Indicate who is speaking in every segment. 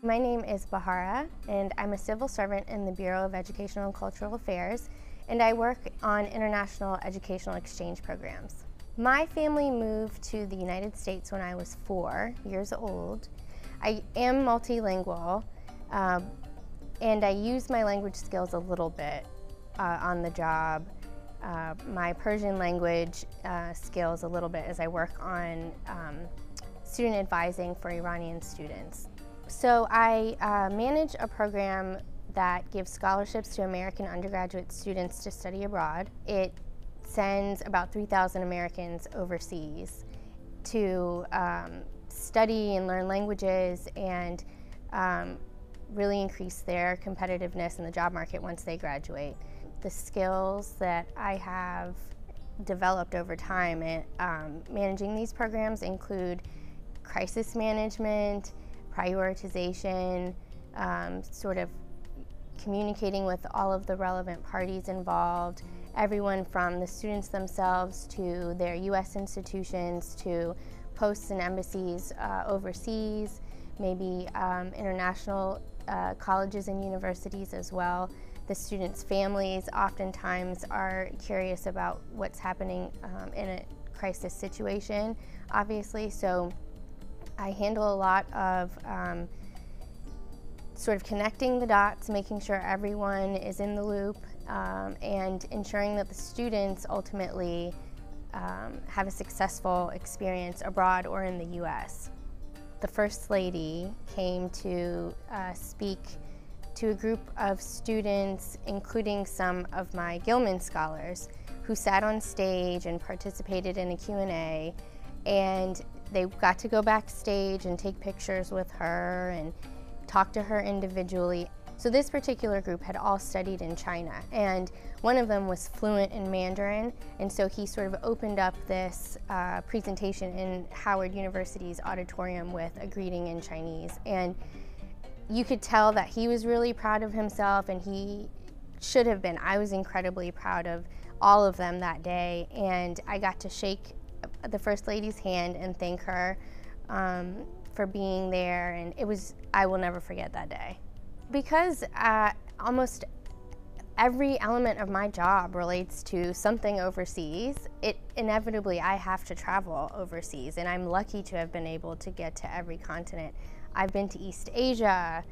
Speaker 1: My name is Bahara, and I'm a civil servant in the Bureau of Educational and Cultural Affairs, and I work on international educational exchange programs. My family moved to the United States when I was 4 years old. I am multilingual, and I use my language skills a little bit on the job. My Persian language skills a little bit as I work on student advising for Iranian students. So I manage a program that gives scholarships to American undergraduate students to study abroad. It sends about 3,000 Americans overseas to study and learn languages and really increase their competitiveness in the job market once they graduate. The skills that I have developed over time managing these programs include crisis management, prioritization, sort of communicating with all of the relevant parties involved, everyone from the students themselves to their U.S. institutions to posts and embassies overseas, maybe international colleges and universities as well. The students' families oftentimes are curious about what's happening in a crisis situation, obviously, so I handle a lot of sort of connecting the dots, making sure everyone is in the loop, and ensuring that the students ultimately have a successful experience abroad or in the U.S. The First Lady came to speak to a group of students, including some of my Gilman scholars, who sat on stage and participated in a Q&A, and they got to go backstage and take pictures with her and talk to her individually. So this particular group had all studied in China, and one of them was fluent in Mandarin, and so he sort of opened up this presentation in Howard University's auditorium with a greeting in Chinese. And you could tell that he was really proud of himself, and he should have been. I was incredibly proud of all of them that day, and I got to shake the First Lady's hand and thank her for being there, and I will never forget that day. Because almost every element of my job relates to something overseas, inevitably I have to travel overseas, and I'm lucky to have been able to get to every continent. I've been to East Asia,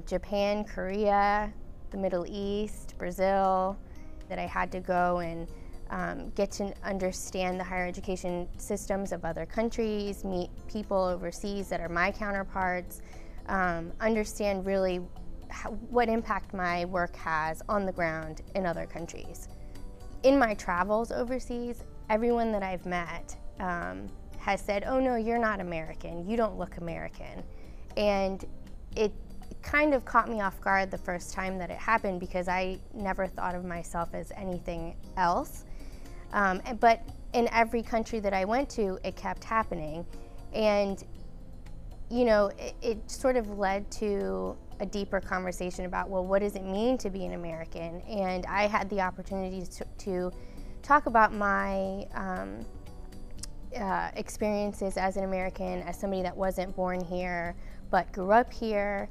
Speaker 1: Japan, Korea, the Middle East, Brazil, that I had to go and get to understand the higher education systems of other countries, meet people overseas that are my counterparts, understand really what impact my work has on the ground in other countries. In my travels overseas, everyone that I've met has said, "Oh no, you're not American, you don't look American." And it kind of caught me off guard the first time that it happened, because I never thought of myself as anything else. But in every country that I went to, it kept happening. And you know, it sort of led to a deeper conversation about, well, what does it mean to be an American? And I had the opportunity to talk about my experiences as an American, as somebody that wasn't born here, but grew up here,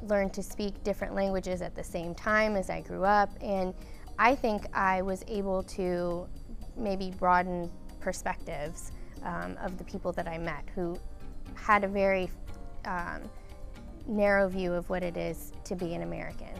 Speaker 1: learned to speak different languages at the same time as I grew up. And I think I was able to maybe broaden perspectives of the people that I met, who had a very narrow view of what it is to be an American.